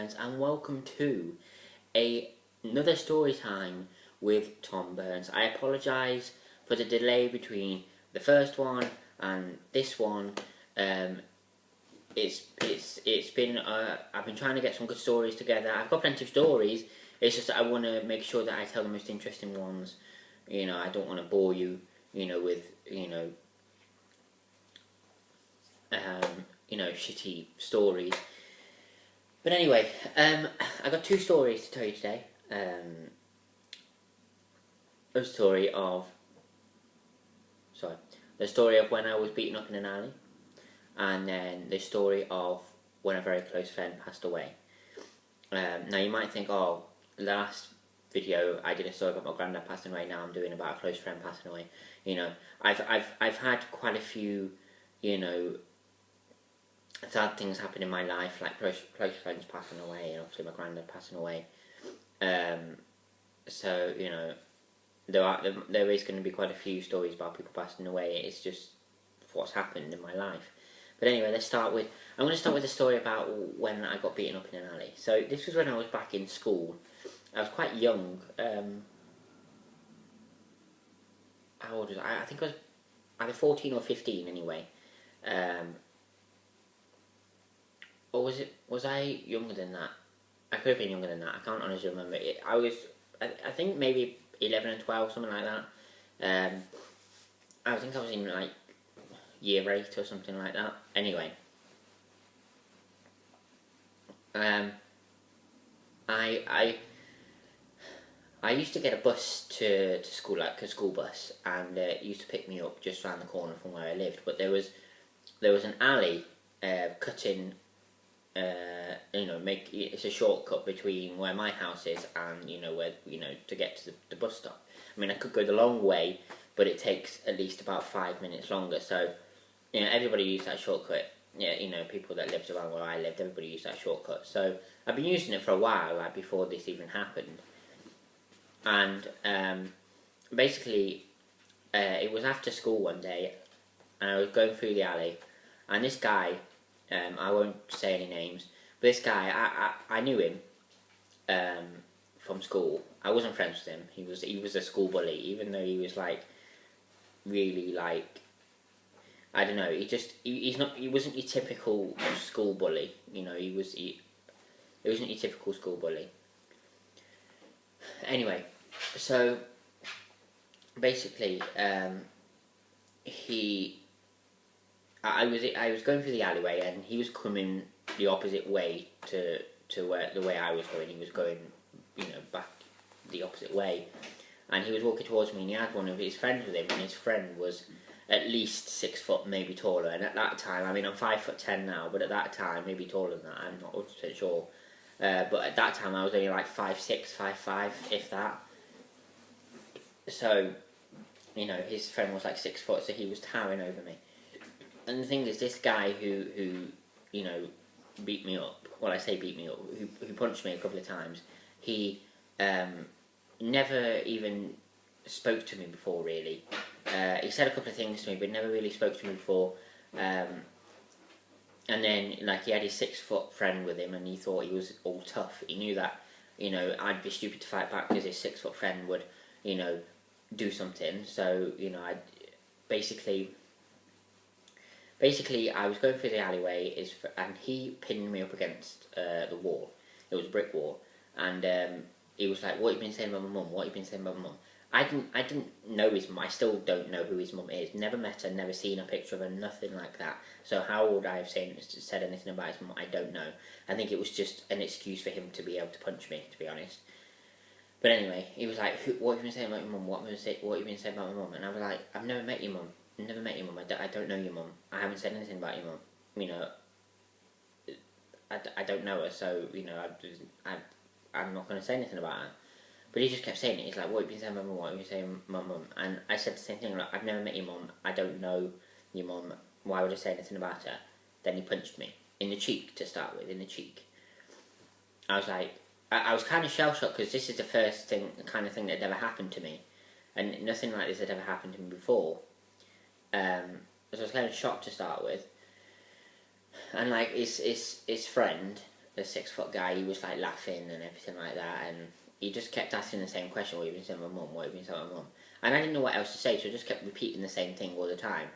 Burns, and welcome to another story time with Tom Burns. I apologise for the delay between the first one and this one. It's been I've been trying to get some good stories together. I've got plenty of stories. It's just that I want to make sure that I tell the most interesting ones. You know, I don't want to bore you. With shitty stories. But anyway, I got two stories to tell you today. The story of when I was beaten up in an alley, and then the story of when a very close friend passed away. Now you might think, oh, last video I did a story about my granddad passing away. Now I'm doing about a close friend passing away. I've had quite a few, sad things happen in my life, like close friends passing away, and obviously my granddad passing away. So there is going to be quite a few stories about people passing away. It's just what's happened in my life. But anyway, I'm going to start with a story about when I got beaten up in an alley. So this was when I was back in school. I was quite young. How old was I? I think I was either 14 or 15 anyway. Or was I younger than that? I could have been younger than that. I can't honestly remember. I think maybe 11 and 12, something like that. I think I was in like year 8 or something like that. Anyway. I used to get a bus to school, like a school bus, and it used to pick me up just around the corner from where I lived. But there was an alley cutting. It's a shortcut between where my house is and where to get to the bus stop. I mean, I could go the long way, but it takes at least about 5 minutes longer. So, everybody used that shortcut. Yeah, people that lived around where I lived, everybody used that shortcut. So I've been using it for a while, like before this even happened. And basically, it was after school one day, and I was going through the alley, and this guy, I won't say any names, but this guy, I knew him from school. I wasn't friends with him. He was a school bully, even though he was like really like, I don't know. He wasn't your typical school bully. He wasn't your typical school bully. Anyway, so basically, I was going through the alleyway, and he was coming the opposite way to where the way I was going. He was going, back the opposite way, and he was walking towards me, and he had one of his friends with him, and his friend was at least 6 foot, maybe taller. And at that time, I mean, I'm 5'10" now, but at that time, maybe taller than that. I'm not 100% sure. But at that time, I was only like 5'6", 5'5", if that. So, his friend was like 6 foot, so he was towering over me. And the thing is, this guy who beat me up, well, I say beat me up, who punched me a couple of times, he never even spoke to me before, really. He said a couple of things to me, but never really spoke to me before. And then, he had his 6 foot friend with him, and he thought he was all tough. He knew that, I'd be stupid to fight back because his 6 foot friend would, do something. So, I basically, I was going through the alleyway, and he pinned me up against the wall. It was a brick wall, and he was like, "What have you been saying about my mum? What have you been saying about my mum?" I didn't know his mum. I still don't know who his mum is. Never met her, never seen a picture of her, nothing like that. So how would I have said anything about his mum? I don't know. I think it was just an excuse for him to be able to punch me, to be honest. But anyway, he was like, "What have you been saying about your mum? What have you been saying about my mum?" And I was like, "I've never met your mum. Never met your mum. I don't know your mum. I haven't said anything about your mum. I don't know her, so I'm not going to say anything about her." But he just kept saying it. He's like, "What have you been saying about my mum? What have you been saying about my mum?" And I said the same thing. Like, "I've never met your mum. I don't know your mum. Why would I say anything about her?" Then he punched me in the cheek to start with. In the cheek. I was like, I was kind of shell shocked because this is the kind of thing that had ever happened to me, and nothing like this had ever happened to me before. So I was kind of shocked to start with. And like his friend, the 6 foot guy, he was like laughing and everything like that, and he just kept asking the same question, what have you been saying to my mum, what have you been saying to my mum? And I didn't know what else to say, so I just kept repeating the same thing all the time.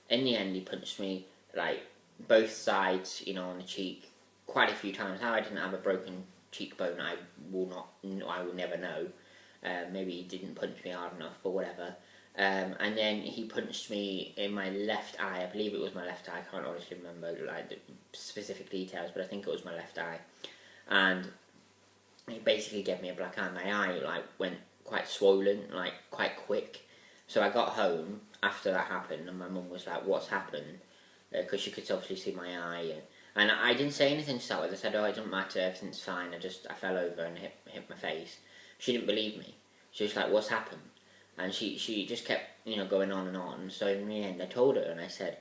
In the end, he punched me, like, both sides, on the cheek, quite a few times. How I didn't have a broken cheekbone, I will never know. Maybe he didn't punch me hard enough, or whatever. And then he punched me in my left eye. I believe it was my left eye. I can't honestly remember like the specific details, but I think it was my left eye. And he basically gave me a black eye. My eye like went quite swollen, like quite quick. So I got home after that happened, and my mum was like, "What's happened?" Because she could obviously see my eye, and I didn't say anything to start with. I said, "Oh, it doesn't matter. Everything's fine. I fell over and hit my face." She didn't believe me. She was like, "What's happened?" And she just kept, going on and on. So in the end, I told her, and I said,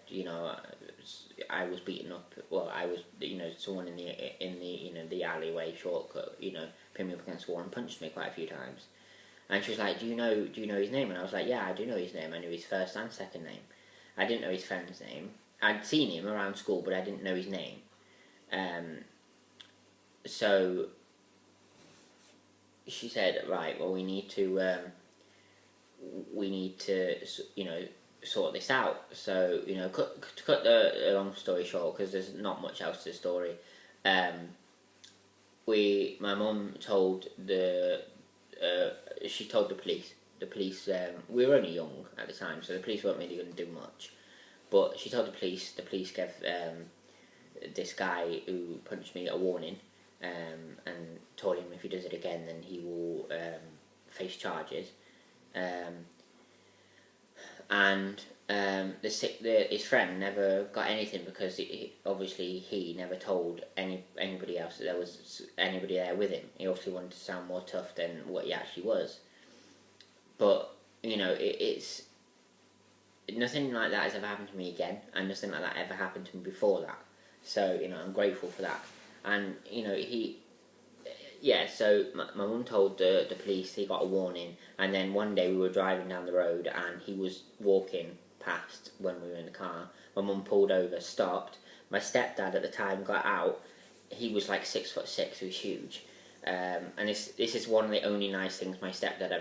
I was beaten up. Well, I was, someone in the alleyway shortcut, pinned me up against the wall and punched me quite a few times. And she was like, do you know his name? And I was like, yeah, I do know his name. I knew his first and second name. I didn't know his friend's name. I'd seen him around school, but I didn't know his name. So she said, right, well, we need to sort this out. So, to cut the long story short, because there's not much else to the story, my mum told she told the police. The police, we were only young at the time, so the police weren't really going to do much. But she told the police gave this guy who punched me a warning, and told him if he does it again, then he will face charges. His friend never got anything because obviously he never told anybody else that there was anybody there with him. He obviously wanted to sound more tough than what he actually was. But it's nothing like that has ever happened to me again, and nothing like that ever happened to me before that. So I'm grateful for that. And so my mum told the police he got a warning, and then one day we were driving down the road and he was walking past when we were in the car. My mum pulled over, stopped. My stepdad at the time got out. He was like 6'6", he was huge. And this is one of the only nice things my ex-stepdad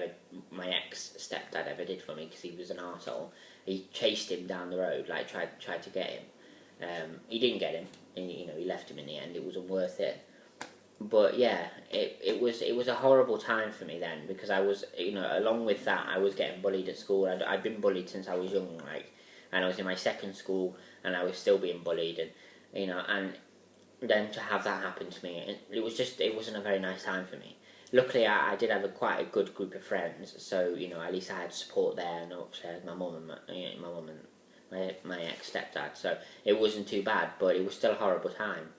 ever did for me, because he was an arsehole. He chased him down the road, like tried to get him. He didn't get him, and, he left him in the end. It wasn't worth it. But yeah, it was a horrible time for me then, because I was, along with that, I was getting bullied at school. I'd been bullied since I was young, and I was in my second school, and I was still being bullied, and and then to have that happen to me, it wasn't a very nice time for me. Luckily, I did have quite a good group of friends, so at least I had support there, and obviously I had my mum and my ex stepdad, so it wasn't too bad, but it was still a horrible time.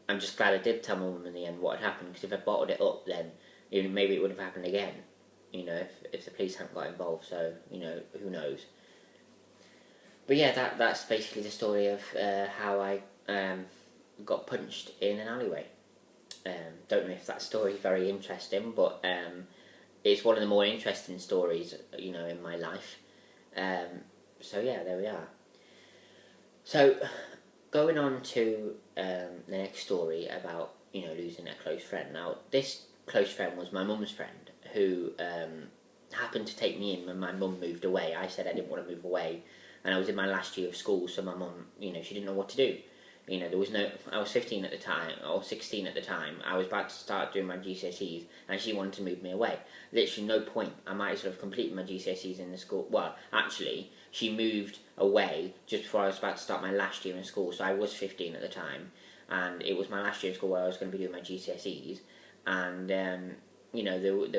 I'm just glad I did tell my mum in the end what had happened, because if I bottled it up, then maybe it would have happened again. If the police hadn't got involved. So who knows. But yeah, that's basically the story of how I got punched in an alleyway. Don't know if that story is very interesting, but it's one of the more interesting stories in my life. So yeah, there we are. So going on to the next story about losing a close friend. Now, this close friend was my mum's friend, who happened to take me in when my mum moved away. I said I didn't want to move away, and I was in my last year of school, so my mum, she didn't know what to do. There was I was 15 at the time, or 16 at the time. I was about to start doing my GCSEs, and she wanted to move me away. Literally no point. I might as well have completed my GCSEs in the school. Well, actually, she moved away just before I was about to start my last year in school, so I was 15 at the time, and it was my last year of school where I was going to be doing my GCSEs, and there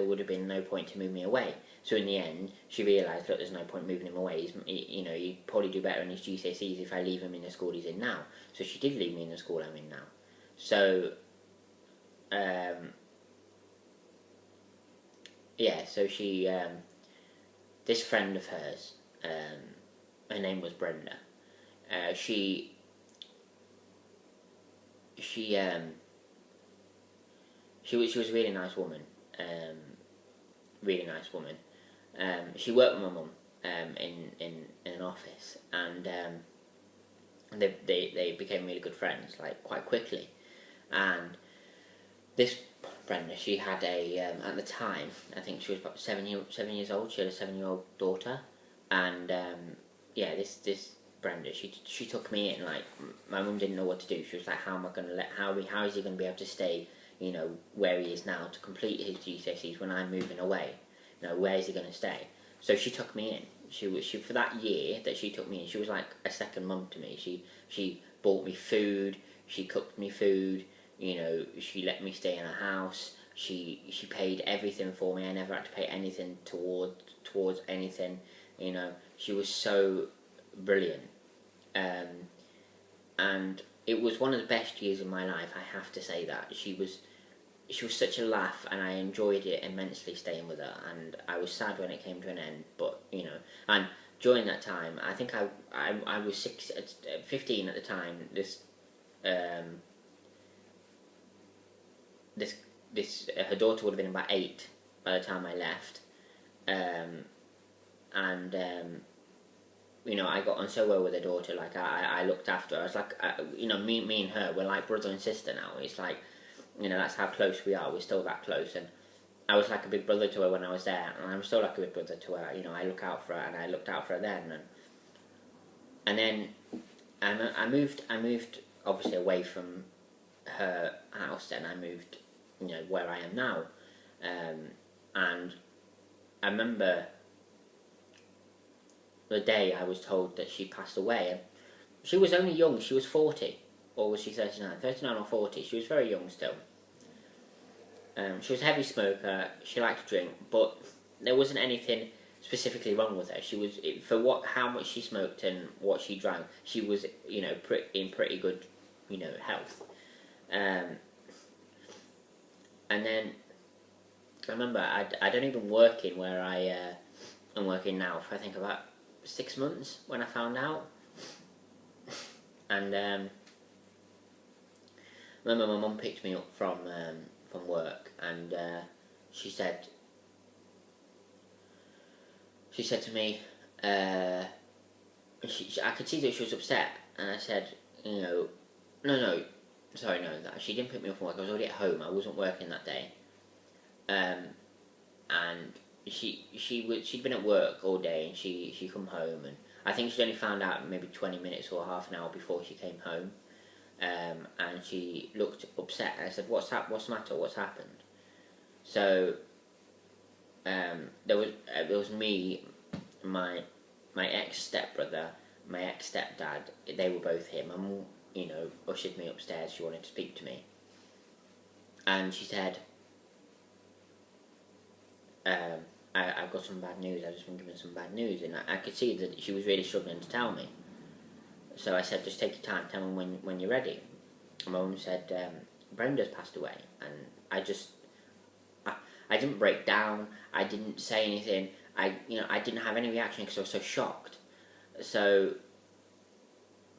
would have been no point to move me away. So in the end, she realised, look, there's no point moving him away. He'd probably do better in his GCSEs if I leave him in the school he's in now. So she did leave me in the school I'm in now. So, so she, this friend of hers, her name was Brenda. She was a really nice woman. Really nice woman. She worked with my mum in an office, and they became really good friends, like, quite quickly. And this Brenda, she had at the time, I think she was about 7 years old. She had a 7-year-old daughter, and yeah, this Brenda, she took me in. Like, my mum didn't know what to do. She was like, how am I going to how is he going to be able to stay, where he is now to complete his GCSEs when I'm moving away? Where is he going to stay? So she took me in. She for that year that she took me in, she was like a second mum to me. She bought me food. She cooked me food. She let me stay in her house. She paid everything for me. I never had to pay anything towards anything. She was so brilliant. And it was one of the best years of my life. I have to say that she was such a laugh, and I enjoyed it immensely staying with her. And I was sad when it came to an end, but and during that time, I think I was 15 at the time. Her daughter would have been about 8 by the time I left, and I got on so well with her daughter. Like, I looked after her. I was like, me and her, we're like brother and sister now. It's like, that's how close we are. We're still that close, and I was like a big brother to her when I was there, and I'm still like a big brother to her. I look out for her, and I looked out for her then, and then I moved obviously away from her house. Then I moved, where I am now, and I remember the day I was told that she passed away. And she was only young. She was 40, or was she 39? 39 or 40. She was very young still. She was a heavy smoker. She liked to drink, but there wasn't anything specifically wrong with her. She was, for how much she smoked and what she drank, she was in pretty good health. And then I remember I don't even work in where I'm working now for, I think, about 6 months when I found out. And I remember my mum picked me up from work, and she said to me, I could see that she was upset, and I said, no, sorry, no, that she didn't pick me up from work. I was already at home. I wasn't working that day, and she'd been at work all day, and she come home, and I think she'd only found out maybe 20 minutes or half an hour before she came home. And she looked upset, and I said, what's the matter? What's happened? So there was me, my ex-stepbrother, my ex-stepdad. They were both here. Mum, ushered me upstairs. She wanted to speak to me, and she said, I've got some bad news. I've just been given some bad news, and I could see that she was really struggling to tell me. So I said, just take your time, tell me when you're ready. And my mum said, Brenda's passed away. And I didn't break down. I didn't say anything. I didn't have any reaction because I was so shocked. So,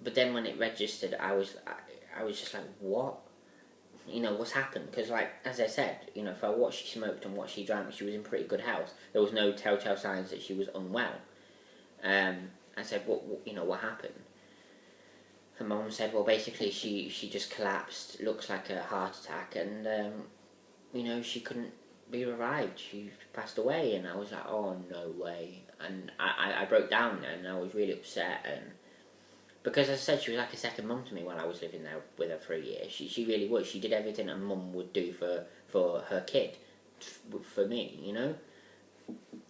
but then when it registered, I was just like, what? What's happened? Because, like, as I said, for what she smoked and what she drank, she was in pretty good health. There was no telltale signs that she was unwell. I said, what happened? And my mum said, well, basically she just collapsed. Looks like a heart attack, and she couldn't be revived. She passed away. And I was like, oh, no way. And I broke down, and I was really upset. And because, as I said, she was like a second mum to me when I was living there with her for a year. She really was. She did everything a mum would do for her kid, for me,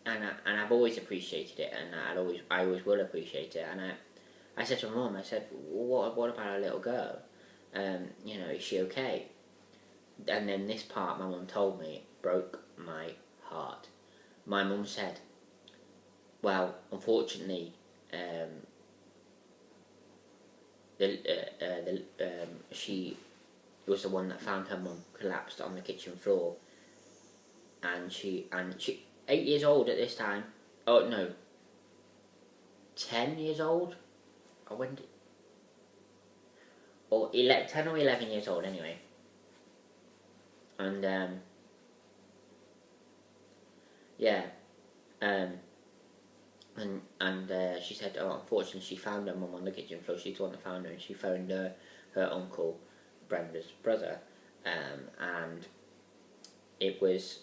And I've always appreciated it, and I always will appreciate it. And I said to my mum, I said, what about our little girl? Is she okay? And then this part my mum told me broke my heart. My mum said, well, unfortunately, she was the one that found her mum collapsed on the kitchen floor, and she 8 years old at this time. Oh no, 10 years old. Or 10 or 11 years old anyway. And and she said, oh, unfortunately, she found her mum on the kitchen floor. She's the one that found her, and she phoned her uncle, Brenda's brother, and it was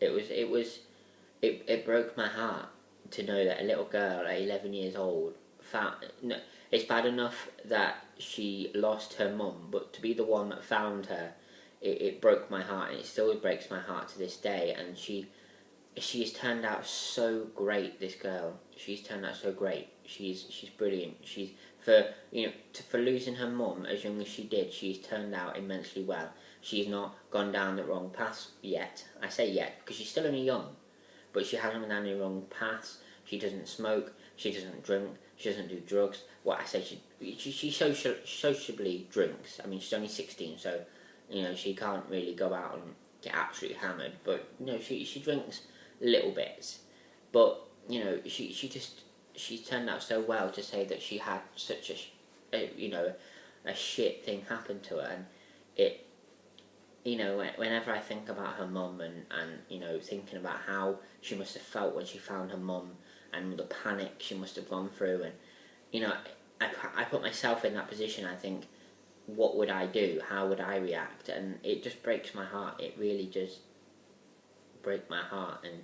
it broke my heart to know that a little girl at 11 years old found. No, it's bad enough that she lost her mum, but to be the one that found her, it broke my heart, and it still breaks my heart to this day. And she's turned out so great. This girl, she's turned out so great. She's brilliant. She's for losing her mum as young as she did. She's turned out immensely well. She's not gone down the wrong path yet. I say yet because she's still only young, but she hasn't gone down the wrong path. She doesn't smoke. She doesn't drink. She doesn't do drugs. What I say, she sociably drinks. I mean, she's only 16, so she can't really go out and get absolutely hammered. But she drinks little bits. But she's turned out so well to say that she had such a shit thing happen to her, and it. Whenever I think about her mum and thinking about how she must have felt when she found her mum and the panic she must have gone through, and I put myself in that position. I think, what would I do? How would I react? And it just breaks my heart. It really does break my heart. And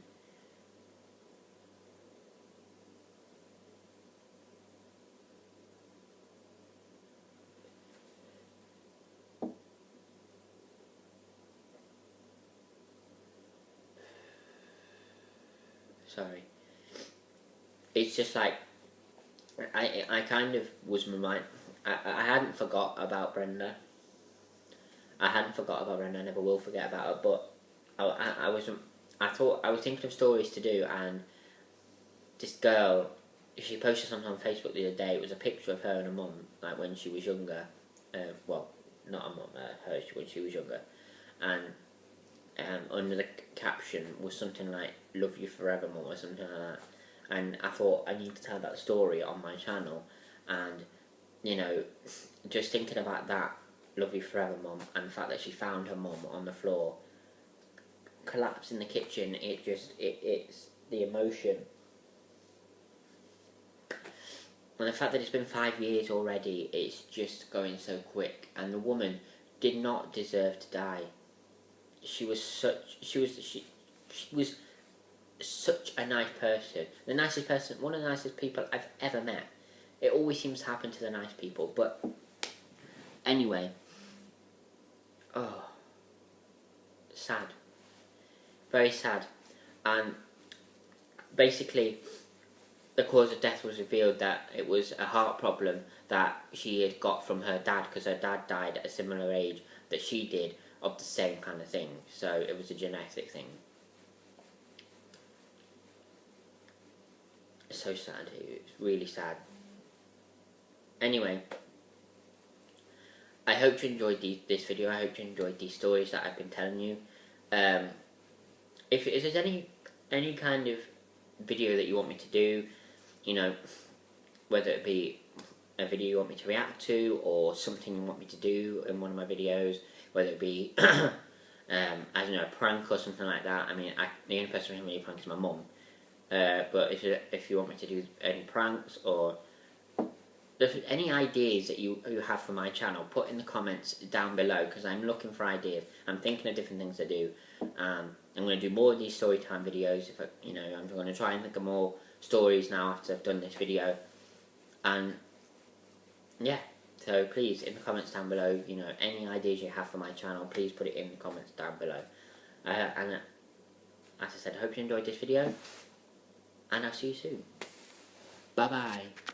sorry, it's just like I kind of was I hadn't forgot about Brenda. I never will forget about her. But I thought I was thinking of stories to do, and this girl, she posted something on Facebook the other day. It was a picture of her and her mum, like when she was younger. Well, not her mum, her when she was younger, and under the caption was something like "Love you forever, mum" or something like that. And I thought I need to tell that story on my channel, and just thinking about that, "Love you forever, mum," and the fact that she found her mum on the floor, collapsed in the kitchen. It's the emotion. And the fact that it's been 5 years already, it's just going so quick. And the woman did not deserve to die. She was such a nice person. The nicest person, one of the nicest people I've ever met. It always seems to happen to the nice people. But anyway, sad. Very sad. And basically, the cause of death was revealed that it was a heart problem that she had got from her dad, because her dad died at a similar age that she did of the same kind of thing. So it was a genetic thing. It's so sad. It's really sad. Anyway, I hope you enjoyed this video. I hope you enjoyed these stories that I've been telling you. If there's any kind of video that you want me to do, whether it be a video you want me to react to, or something you want me to do in one of my videos, whether it be I don't know, a prank or something like that. I mean, the only person who can really prank is my mum. But if you want me to do any pranks, or if any ideas that you have for my channel, put in the comments down below, because I'm looking for ideas. I'm thinking of different things to do. I'm going to do more of these storytime videos. I'm going to try and think of more stories now after I've done this video. And yeah, so please, in the comments down below, any ideas you have for my channel, please put it in the comments down below. And as I said, I hope you enjoyed this video, and I'll see you soon. Bye bye.